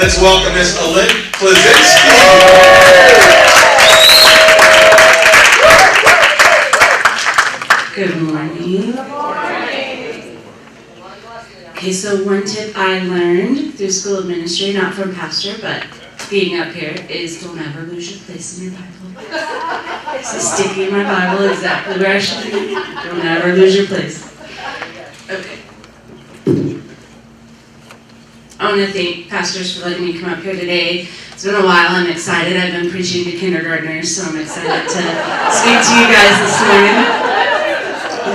Let's welcome Miss Alin Klazinski. Good morning. Okay, so one tip I learned through school of ministry, not from pastor, but being up here, is don't ever lose your place in your Bible. So sticking my Bible exactly where I should be. Don't ever lose your place. Okay. I want to thank pastors for letting me come up here today. It's been a while. I'm excited. I've been preaching to kindergartners, so I'm excited to speak to you guys this morning.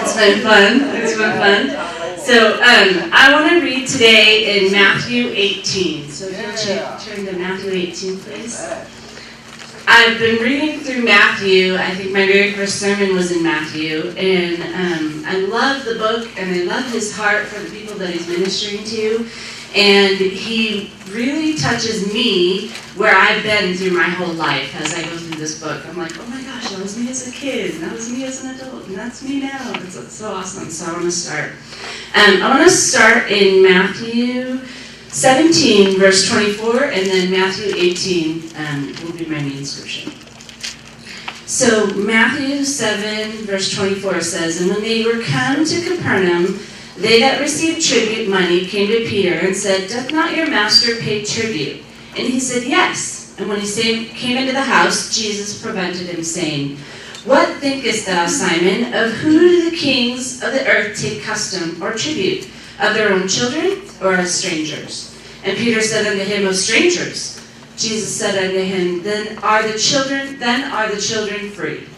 It's been fun. It's been fun. So I want to read today in Matthew 18. So if you'll turn to Matthew 18, please. I've been reading through Matthew. I think my very first sermon was in Matthew. And I love the book, and I love his heart for the people that he's ministering to. And he really touches me where I've been through my whole life as I go through this book. I'm like, oh my gosh, that was me as a kid, and that was me as an adult, and that's me now. It's so awesome. So I want to start. I want to start in Matthew 17, verse 24, and then Matthew 18 will be my main scripture. So Matthew 7, verse 24 says, "And when they were come to Capernaum, they that received tribute money came to Peter and said, Doth not your master pay tribute? And he said, Yes. And when he came into the house, Jesus prevented him, saying, What thinkest thou, Simon, of who do the kings of the earth take custom or tribute? Of their own children, or of strangers? And Peter said unto him, Of strangers. Jesus said unto him, Then are the children free.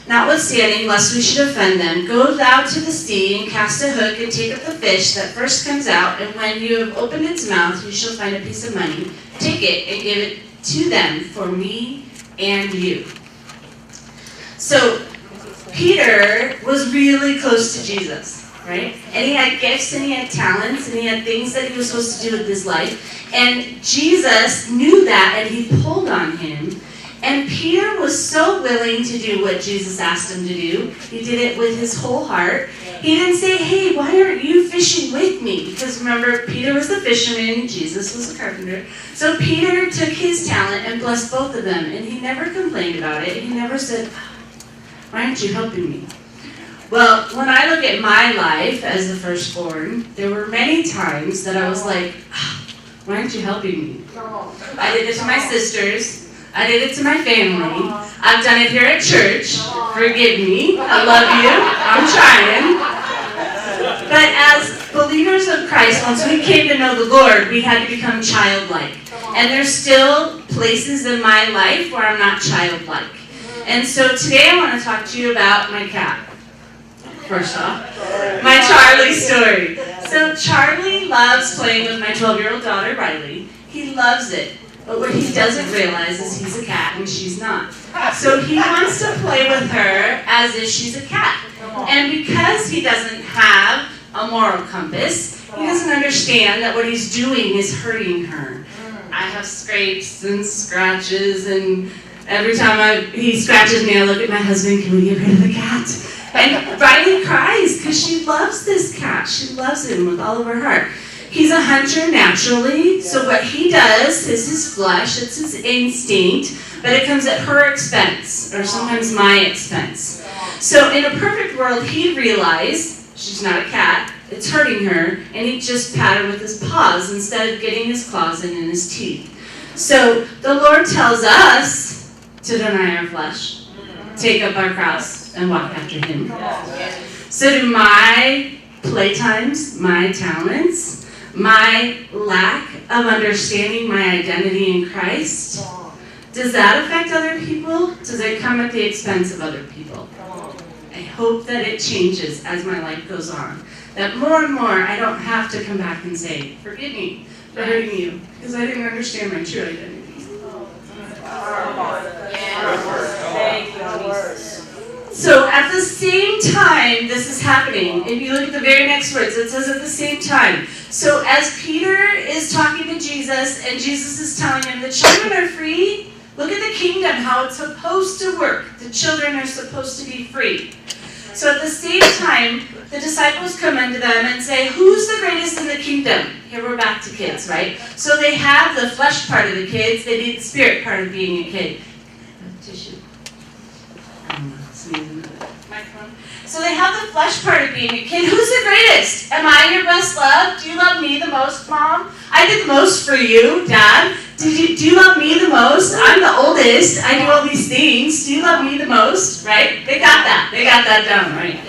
Notwithstanding, lest we should offend them, go thou to the sea, and cast a hook, and take up the fish that first comes out, and when you have opened its mouth, you shall find a piece of money. Take it, and give it to them for me and you." So, Peter was really close to Jesus, right? And he had gifts, and he had talents, and he had things that he was supposed to do with his life. And Jesus knew that, and he pulled on him. And Peter was so willing to do what Jesus asked him to do. He did it with his whole heart. He didn't say, hey, why aren't you fishing with me? Because remember, Peter was the fisherman, Jesus was the carpenter. So Peter took his talent and blessed both of them. And he never complained about it. He never said, why aren't you helping me? Well, when I look at my life as the firstborn, there were many times that I was like, why aren't you helping me? I did it to my sisters. I did it to my family. I've done it here at church. Forgive me. I love you. I'm trying. But as believers of Christ, once we came to know the Lord, we had to become childlike. And there's still places in my life where I'm not childlike. And so today I want to talk to you about my cat. First off, my Charlie story. So Charlie loves playing with my 12-year-old daughter, Riley. He loves it. But what he doesn't realize is he's a cat and she's not. So he wants to play with her as if she's a cat. And because he doesn't have a moral compass, he doesn't understand that what he's doing is hurting her. I have scrapes and scratches, and every time he scratches me, I look at my husband, can we get rid of the cat? And Riley cries because she loves this cat. She loves him with all of her heart. He's a hunter naturally, so what he does is his flesh, it's his instinct, but it comes at her expense, or sometimes my expense. So in a perfect world, he'd realize she's not a cat, it's hurting her, and he'd just pat her with his paws instead of getting his claws in his teeth. So the Lord tells us to deny our flesh, take up our cross, and walk after him. So do my playtimes, my talents, my lack of understanding my identity in Christ, does that affect other people? Does it come at the expense of other people? I hope that it changes as my life goes on. That more and more I don't have to come back and say, forgive me for hurting you, because I didn't understand my true identity. So at the same time this is happening, if you look at the very next words, it says at the same time. So as Peter is talking to Jesus, and Jesus is telling him the children are free, look at the kingdom, how it's supposed to work. The children are supposed to be free. So at the same time, the disciples come unto them and say, who's the greatest in the kingdom? Here we're back to kids, right? So they have the flesh part of the kids, they need the spirit part of being a kid. Tissue. I don't know, sneezing. Microphone. So they have the flesh part of being a kid. Who's the greatest? Am I your best love? Do you love me the most, Mom? I did the most for you, Dad. Do you love me the most? I'm the oldest. I do all these things. Do you love me the most? Right? They got that. They got that down, right?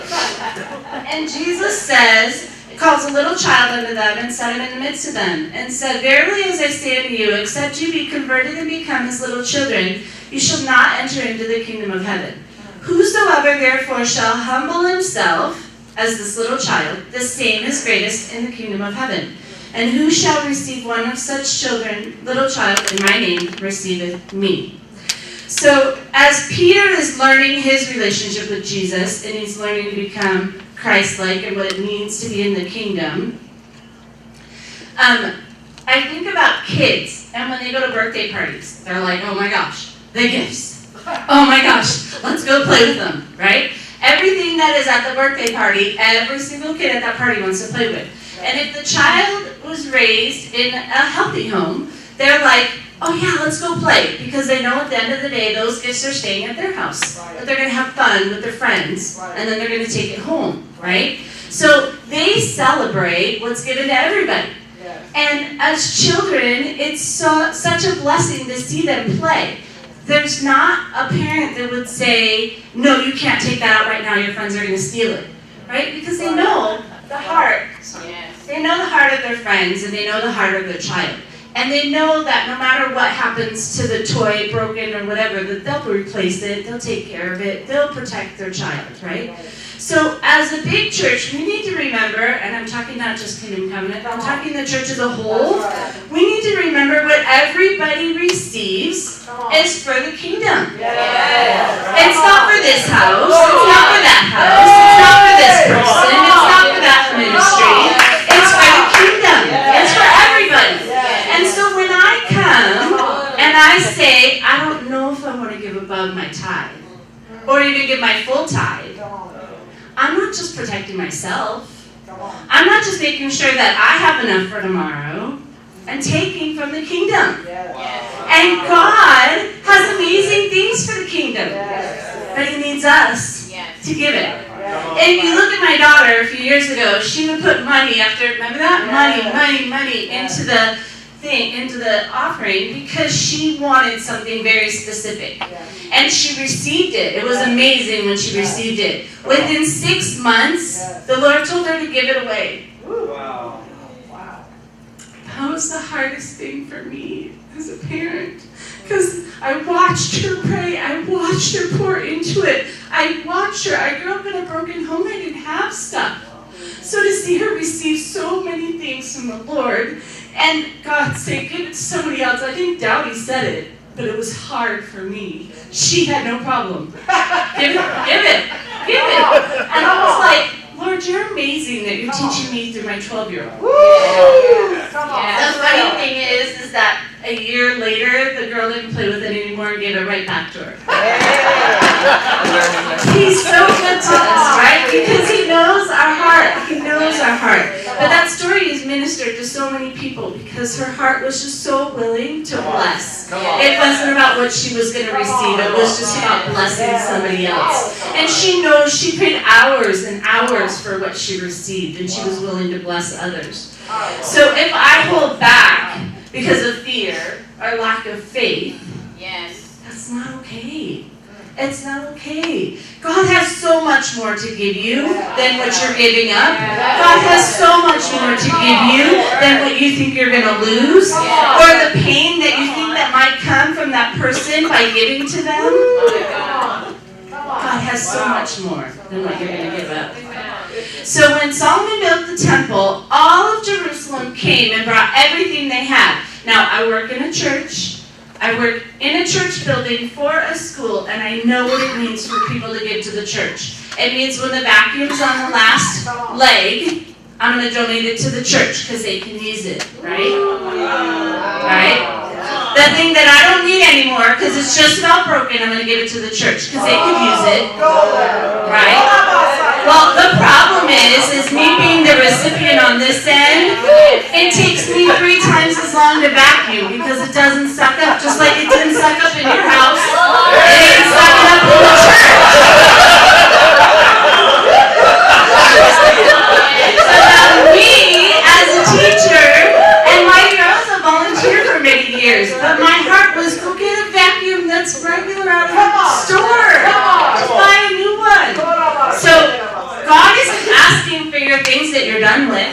And Jesus says, calls a little child unto them and set him in the midst of them, and said, verily as I say unto you, except you be converted and become as little children, you shall not enter into the kingdom of heaven. Whosoever therefore shall humble himself as this little child, the same is greatest in the kingdom of heaven. And who shall receive one of such children, little child, in my name, receiveth me. So as Peter is learning his relationship with Jesus, and he's learning to become Christ-like and what it means to be in the kingdom, I think about kids, and when they go to birthday parties, they're like, oh my gosh, the gifts. Oh my gosh, let's go play with them, right? Everything that is at the birthday party, every single kid at that party wants to play with. And if the child was raised in a healthy home, they're like, oh yeah, let's go play. Because they know at the end of the day, those gifts are staying at their house. But they're going to have fun with their friends, and then they're going to take it home, right? So they celebrate what's given to everybody. And as children, it's such a blessing to see them play. There's not a parent that would say, no, you can't take that out right now, your friends are going to steal it, right? Because they know the heart. They know the heart of their friends, and they know the heart of their child. And they know that no matter what happens to the toy, broken or whatever, that they'll replace it, they'll take care of it, they'll protect their child, right? So as a big church, we need to remember, and I'm talking not just Kingdom Covenant, I'm talking the church as a whole, we need to remember what everybody receives is for the kingdom. It's not for this house, it's not for that house, it's not for this person, it's not for that ministry, it's for the kingdom, it's for everybody. And so when I come and I say, I don't know if I want to give above my tithe, or even give my full tithe, I'm not just protecting myself. I'm not just making sure that I have enough for tomorrow. I'm taking from the kingdom. And God has amazing things for the kingdom. But He needs us to give it. If you look at my daughter a few years ago, she would put money after, remember that? Money into the thing, into the offering, because she wanted something very specific. And she received it. It was amazing when she received it. Within 6 months, the Lord told her to give it away. Wow. That was the hardest thing for me as a parent. Because I watched her pray. I watched her pour into it. I watched her. I grew up in a broken home. I didn't have stuff. So to see her receive so many things from the Lord, and God say, give it to somebody else. I didn't doubt He said it, but it was hard for me. She had no problem. Give it. And I was like, Lord, you're amazing that you're teaching me through my 12-year-old. The funny thing is that a year later, the girl didn't play with it anymore and gave it right back to her. He's so good to us, right? Because He knows our heart. He knows our heart. But that story is ministered to so many people because her heart was just so willing to bless. It wasn't about what she was going to receive. It was just about blessing somebody else. And she knows she paid hours and hours for what she received, and she was willing to bless others. So if I hold back because of fear or lack of faith, that's not okay. It's not okay. God has so much more to give you than what you're giving up. God has so much more to give you than what you think you're going to lose, or the pain that you think that might come from that person by giving to them. God has so much more than what you're going to give up. So when Solomon built the temple, all of Jerusalem came and brought everything they had. Now, I work in a church. I work in a church building for a school, and I know what it means for people to give to the church. It means when the vacuum's on the last leg, I'm going to donate it to the church because they can use it, right? Right? The thing that I don't need anymore because it's just about broken, I'm going to give it to the church because they could use it. Right? Well, the problem is me being the recipient on this end, it takes me 3 times as long to vacuum because it doesn't suck up, just like it didn't suck up in your house. It ain't sucking up in the church. So now me, as a teacher, and mind you, I was a volunteer for many years, but my heart was, go get a vacuum that's regular out of the store. Just buy a new one. So God isn't asking for your things that you're done with.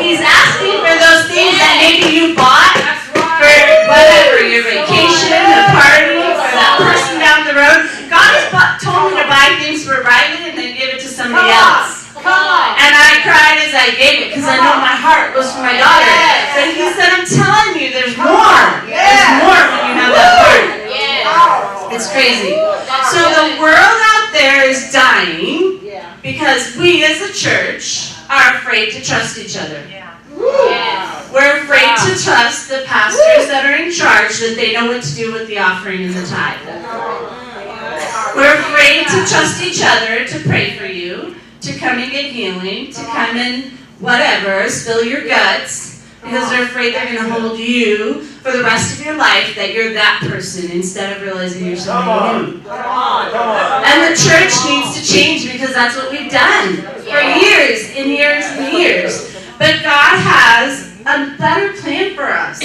He's asking for those things that maybe you bought for whatever, your vacation, a party, that person down the road. God has told me to buy things for Riley and then give it to somebody else. And I cried as I gave it because I know my heart was for my daughter. But he said, I'm telling you, there's more. There's more when you have that heart. It's crazy. So the world out there is dying because we as a church are afraid to trust each other. We're afraid to trust the pastors that are in charge that they know what to do with the offering and the tithe. We're afraid to trust each other to pray for you, to come and get healing, to come and whatever, spill your guts, because they're afraid they're going to hold you for the rest of your life that you're that person instead of realizing you're somebody new. And the church needs to change because that's what we've done for years and years and years. But God has a better plan for us.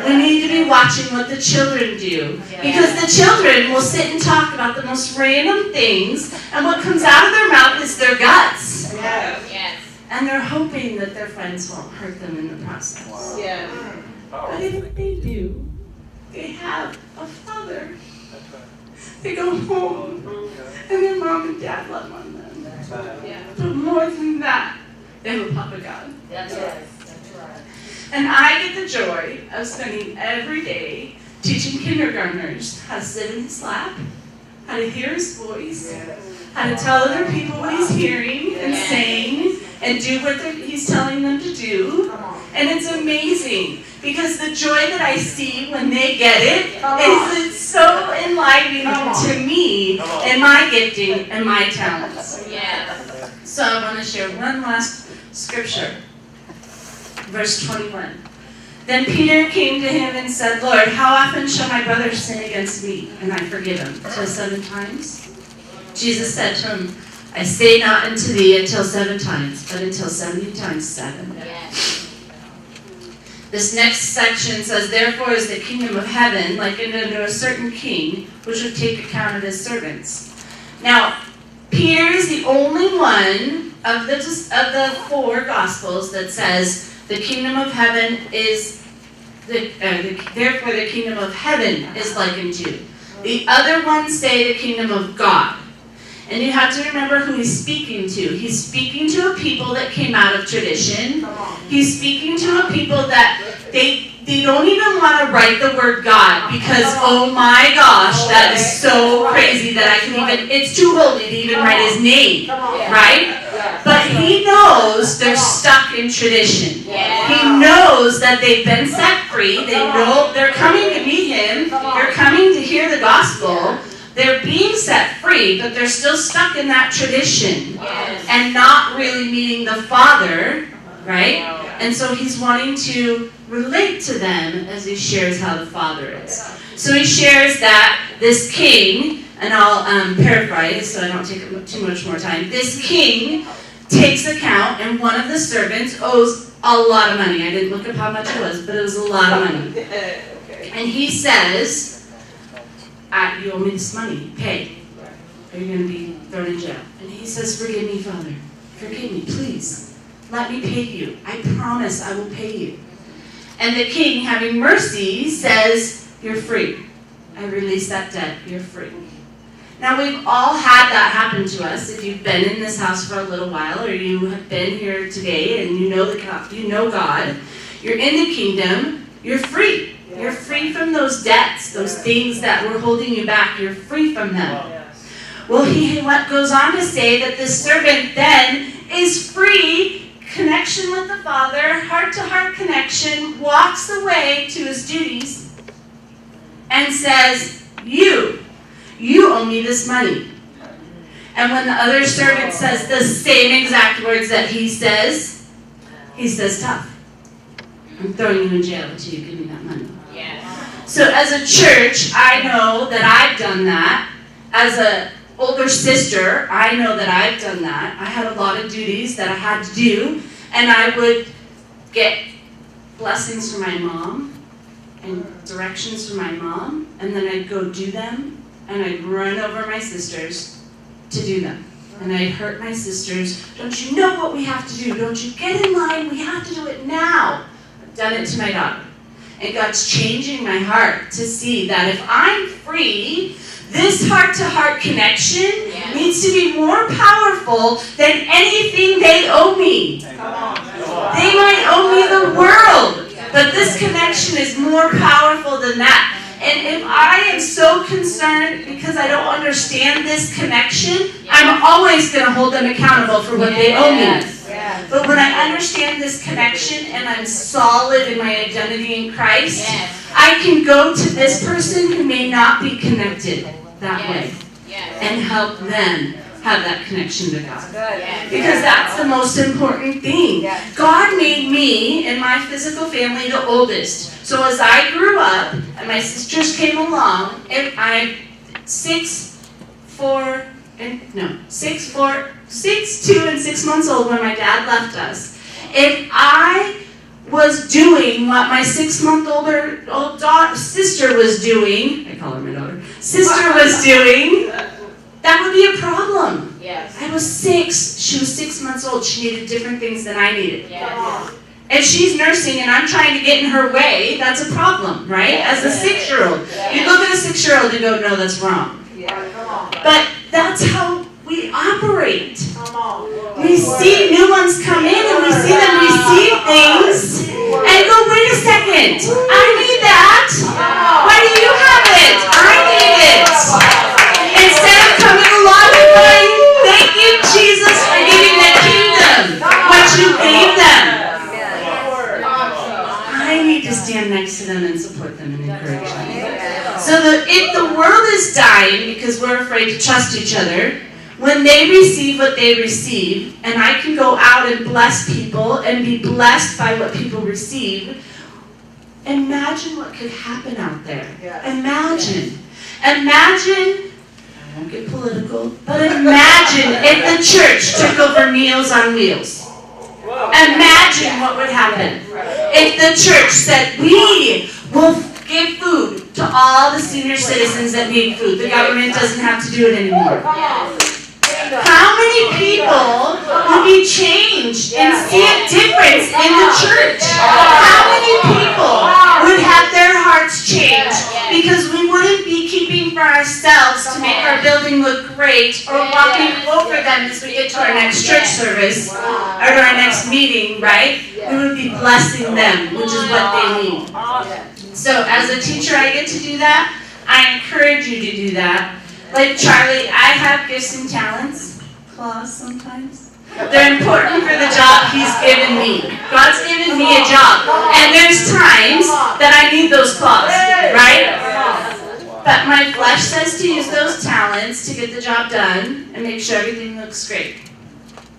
We need to be watching what the children do. Because the children will sit and talk about the most random things, and what comes out of their mouth is their guts. And they're hoping that their friends won't hurt them in the process. But if they do, they have a father. They go home, and their mom and dad love on them. But more than that, they have a Papa God. That's right. And I get the joy of spending every day teaching kindergartners how to sit in his lap, how to hear his voice, how to tell other people what he's hearing and saying, and do what he's telling them to do. And it's amazing because the joy that I see when they get it is it's so enlivening to me and my gifting and my talents. So I want to share one last scripture. Verse 21. Then Peter came to him and said, Lord, how often shall my brother sin against me and I forgive him? Till 7 times? Jesus said to him, I say not unto thee until 7 times, but until 70 times 7. This next section says, therefore is the kingdom of heaven likened unto a certain king, which would take account of his servants. Now, Peter is the only one of the 4 Gospels that says the kingdom of heaven is, therefore the kingdom of heaven is likened to. The other ones say the kingdom of God. And you have to remember who he's speaking to. He's speaking to a people that came out of tradition. He's speaking to a people that they don't even want to write the word God because, oh my gosh, that is so crazy that I can even, it's too holy to even write his name, right? But he knows they're stuck in tradition. He knows that they've been set free. They know they're coming to meet him. They're coming to hear the gospel. They're being set free, but they're still stuck in that tradition and not really meeting the Father, right? And so he's wanting to relate to them as he shares how the Father is. So he shares that this king, and I'll paraphrase so I don't take too much more time. This king takes account, and one of the servants owes a lot of money. I didn't look up how much it was, but it was a lot of money. And he says, you owe me this money, pay, or you're going to be thrown in jail. And he says, forgive me, Father. Forgive me, please. Let me pay you. I promise I will pay you. And the king, having mercy, says, you're free. I release that debt. You're free. Now, we've all had that happen to us. If you've been in this house for a little while, or you have been here today and you know God, you're in the kingdom, you're free. You're free from those debts, those things that were holding you back. You're free from them. Well, he goes on to say that this servant then is free connection with the Father, heart-to-heart connection, walks away to his duties, and says, you owe me this money. And when the other servant says the same exact words that he says tough. I'm throwing you in jail until you give me that money. Yes. So as a church, I know that I've done that. As an older sister, I know that I've done that. I had a lot of duties that I had to do, and I would get blessings from my mom and directions from my mom, and then I'd go do them, and I'd run over my sisters to do them. And I'd hurt my sisters. Don't you know what we have to do? Don't you get in line? We have to do it now. I've done it to my daughter. And God's changing my heart to see that if I'm free, this heart-to-heart connection needs to be more powerful than anything they owe me. They might owe me the world, but this connection is more powerful than that. And if I am so concerned because I don't understand this connection, I'm always going to hold them accountable for what they owe me. But when I understand this connection and I'm solid in my identity in Christ, I can go to this person who may not be connected that way and help them have that connection to God. Because that's the most important thing. God made me and my physical family the oldest. So as I grew up and my sisters came along, and I'm 6'2" and 6 months old when my dad left us. If I was doing what my 6-month-old sister was doing, I call her my daughter, sister was doing, that would be a problem. Yes. I was 6. She was 6 months old. She needed different things than I needed. Yes. And she's nursing and I'm trying to get in her way. That's a problem, right? As a 6-year-old. You look at a 6-year-old and go, no, that's wrong. But that's how we operate. We see new ones come in and we see them receive things and go, wait a second, I need that. Why do you have it? I need it. Instead of coming along and going, thank you, Jesus, for giving the kingdom, what you gave them. I need to stand next to them and support them and encourage them. So if the world is dying because we're afraid to trust each other, when they receive what they receive, and I can go out and bless people and be blessed by what people receive, imagine what could happen out there. Imagine, I won't get political, but imagine if the church took over Meals on Wheels. Imagine what would happen if the church said, we will give food to all the senior citizens that need food. The government doesn't have to do it anymore. How many people would be changed and see a difference in the church? How many people would have their hearts changed because we wouldn't be keeping for ourselves to make our building look great or walking over them as we get to our next church service or to our next meeting, right? We would be blessing them, which is what they need. So as a teacher, I get to do that. I encourage you to do that. Like Charlie, I have gifts and talents, claws sometimes. They're important for the job he's given me. God's given me a job. And there's times that I need those claws, right? But my flesh says to use those talents to get the job done and make sure everything looks great.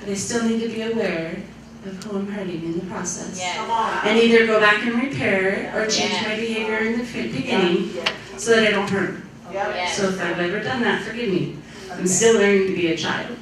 But I still need to be aware of who I'm hurting in the process. And either go back and repair or change my behavior in the beginning so that I don't hurt him. So if I've ever done that, forgive me. I'm still learning to be a child.